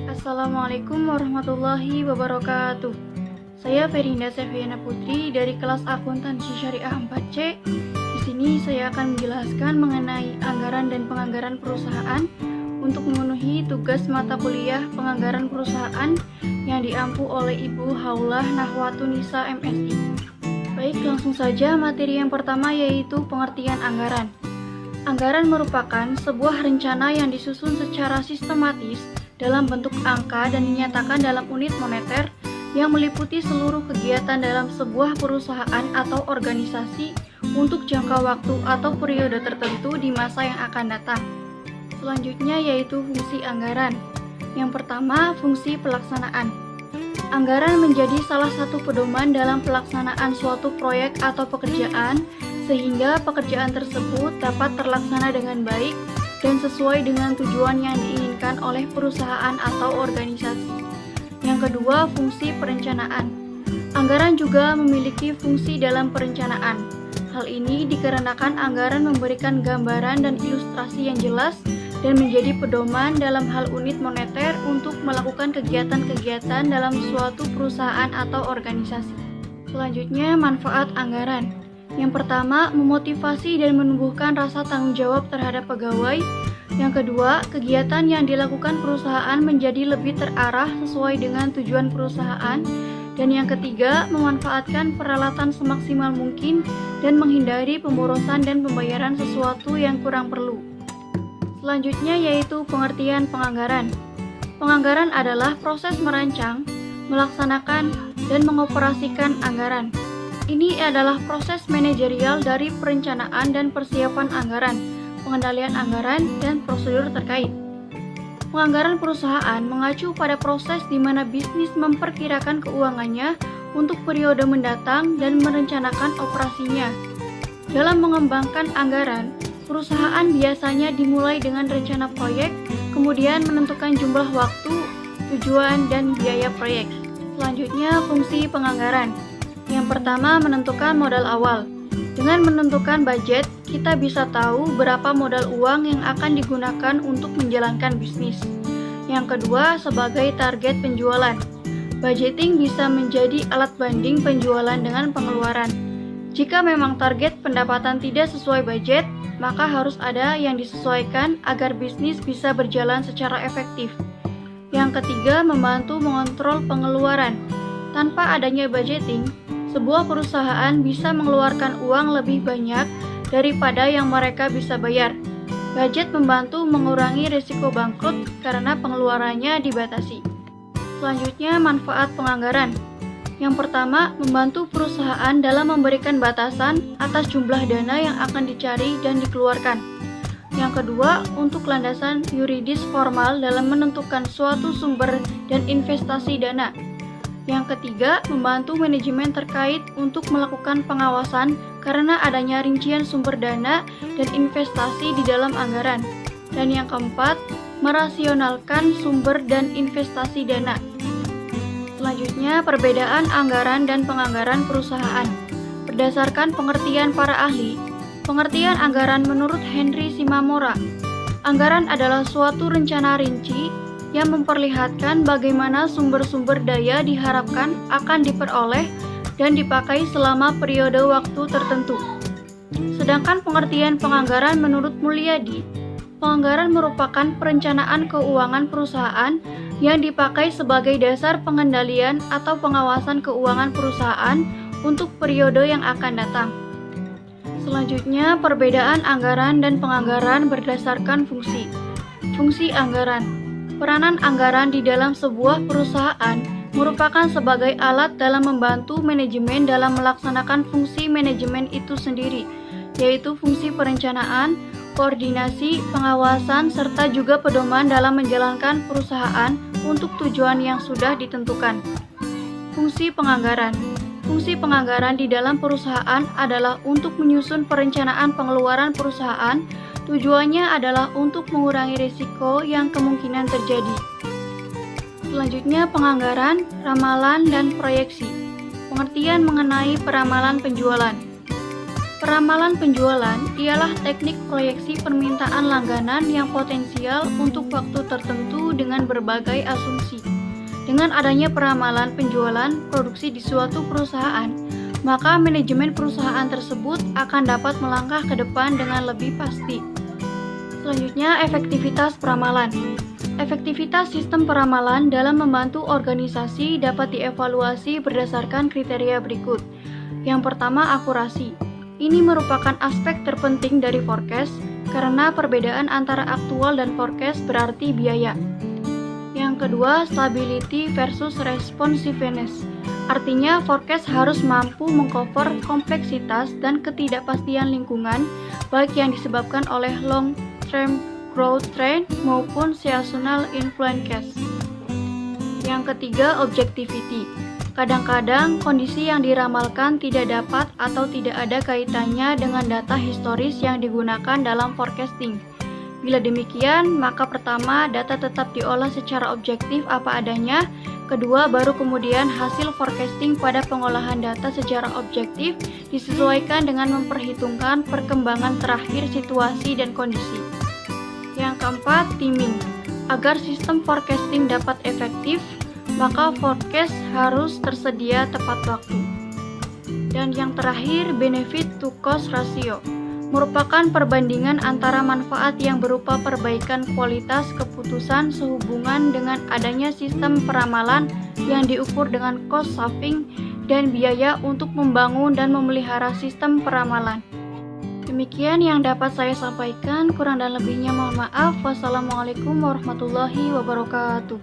Assalamualaikum warahmatullahi wabarakatuh. Saya Ferinda Seviana Putri dari kelas Akuntansi Syariah 4C. Di sini saya akan menjelaskan mengenai anggaran dan penganggaran perusahaan untuk memenuhi tugas mata kuliah penganggaran perusahaan yang diampu oleh Ibu Haulah Nahwatunisa MSI. Baik, langsung saja materi yang pertama yaitu pengertian anggaran. Anggaran merupakan sebuah rencana yang disusun secara sistematis dalam bentuk angka dan dinyatakan dalam unit moneter yang meliputi seluruh kegiatan dalam sebuah perusahaan atau organisasi untuk jangka waktu atau periode tertentu di masa yang akan datang. Selanjutnya yaitu fungsi anggaran. Yang pertama, fungsi pelaksanaan. Anggaran menjadi salah satu pedoman dalam pelaksanaan suatu proyek atau pekerjaan sehingga pekerjaan tersebut dapat terlaksana dengan baik dan sesuai dengan tujuan yang diinginkan oleh perusahaan atau organisasi. Yang kedua, fungsi perencanaan. Anggaran juga memiliki fungsi dalam perencanaan. Hal ini dikarenakan anggaran memberikan gambaran dan ilustrasi yang jelas dan menjadi pedoman dalam hal unit moneter untuk melakukan kegiatan-kegiatan dalam suatu perusahaan atau organisasi. Selanjutnya, manfaat anggaran. Yang pertama, memotivasi dan menumbuhkan rasa tanggung jawab terhadap pegawai. Yang kedua, kegiatan yang dilakukan perusahaan menjadi lebih terarah sesuai dengan tujuan perusahaan. Dan yang ketiga, memanfaatkan peralatan semaksimal mungkin dan menghindari pemborosan dan pembayaran sesuatu yang kurang perlu. Selanjutnya yaitu pengertian penganggaran. Penganggaran adalah proses merancang, melaksanakan, dan mengoperasikan anggaran. Ini adalah proses manajerial dari perencanaan dan persiapan anggaran, pengendalian anggaran, dan prosedur terkait. Penganggaran perusahaan mengacu pada proses di mana bisnis memperkirakan keuangannya untuk periode mendatang dan merencanakan operasinya. Dalam mengembangkan anggaran, perusahaan biasanya dimulai dengan rencana proyek, kemudian menentukan jumlah waktu, tujuan, dan biaya proyek. Selanjutnya, fungsi penganggaran. Yang pertama, menentukan modal awal. Dengan menentukan budget, kita bisa tahu berapa modal uang yang akan digunakan untuk menjalankan bisnis. Yang kedua, sebagai target penjualan. Budgeting bisa menjadi alat banding penjualan dengan pengeluaran. Jika memang target pendapatan tidak sesuai budget, maka harus ada yang disesuaikan agar bisnis bisa berjalan secara efektif. Yang ketiga, membantu mengontrol pengeluaran. Tanpa adanya budgeting, sebuah perusahaan bisa mengeluarkan uang lebih banyak daripada yang mereka bisa bayar. Budget membantu mengurangi risiko bangkrut karena pengeluarannya dibatasi. Selanjutnya, manfaat penganggaran. Yang pertama, membantu perusahaan dalam memberikan batasan atas jumlah dana yang akan dicari dan dikeluarkan. Yang kedua, untuk landasan yuridis formal dalam menentukan suatu sumber dan investasi dana. Yang ketiga, membantu manajemen terkait untuk melakukan pengawasan karena adanya rincian sumber dana dan investasi di dalam anggaran. Dan yang keempat, merasionalkan sumber dan investasi dana. Selanjutnya, perbedaan anggaran dan penganggaran perusahaan. Berdasarkan pengertian para ahli, pengertian anggaran menurut Henry Shimamura, anggaran adalah suatu rencana rinci yang memperlihatkan bagaimana sumber-sumber daya diharapkan akan diperoleh dan dipakai selama periode waktu tertentu. Sedangkan pengertian penganggaran menurut Mulyadi, penganggaran merupakan perencanaan keuangan perusahaan yang dipakai sebagai dasar pengendalian atau pengawasan keuangan perusahaan untuk periode yang akan datang. Selanjutnya, perbedaan anggaran dan penganggaran berdasarkan fungsi. Fungsi anggaran. Peranan anggaran di dalam sebuah perusahaan merupakan sebagai alat dalam membantu manajemen dalam melaksanakan fungsi manajemen itu sendiri, yaitu fungsi perencanaan, koordinasi, pengawasan, serta juga pedoman dalam menjalankan perusahaan untuk tujuan yang sudah ditentukan. Fungsi penganggaran. Fungsi penganggaran di dalam perusahaan adalah untuk menyusun perencanaan pengeluaran perusahaan. Tujuannya adalah untuk mengurangi risiko yang kemungkinan terjadi. Selanjutnya, penganggaran, ramalan, dan proyeksi. Pengertian mengenai peramalan penjualan. Peramalan penjualan ialah teknik proyeksi permintaan langganan yang potensial untuk waktu tertentu dengan berbagai asumsi. Dengan adanya peramalan penjualan produksi di suatu perusahaan, maka manajemen perusahaan tersebut akan dapat melangkah ke depan dengan lebih pasti. Selanjutnya, efektivitas peramalan. Efektivitas sistem peramalan dalam membantu organisasi dapat dievaluasi berdasarkan kriteria berikut. Yang pertama, akurasi. Ini merupakan aspek terpenting dari forecast karena perbedaan antara aktual dan forecast berarti biaya. Yang kedua, stability versus responsiveness. Artinya, forecast harus mampu mengcover kompleksitas dan ketidakpastian lingkungan, baik yang disebabkan oleh long-term growth trend maupun seasonal influence. Yang ketiga, objectivity. Kadang-kadang kondisi yang diramalkan tidak dapat atau tidak ada kaitannya dengan data historis yang digunakan dalam forecasting. Bila demikian, maka pertama, data tetap diolah secara objektif apa adanya. Kedua, baru kemudian hasil forecasting pada pengolahan data secara objektif disesuaikan dengan memperhitungkan perkembangan terakhir situasi dan kondisi. Yang keempat, timing. Agar sistem forecasting dapat efektif, maka forecast harus tersedia tepat waktu. Dan yang terakhir, benefit to cost ratio. Merupakan perbandingan antara manfaat yang berupa perbaikan kualitas keputusan sehubungan dengan adanya sistem peramalan yang diukur dengan cost saving dan biaya untuk membangun dan memelihara sistem peramalan. Demikian yang dapat saya sampaikan, kurang dan lebihnya mohon maaf. Wassalamualaikum warahmatullahi wabarakatuh.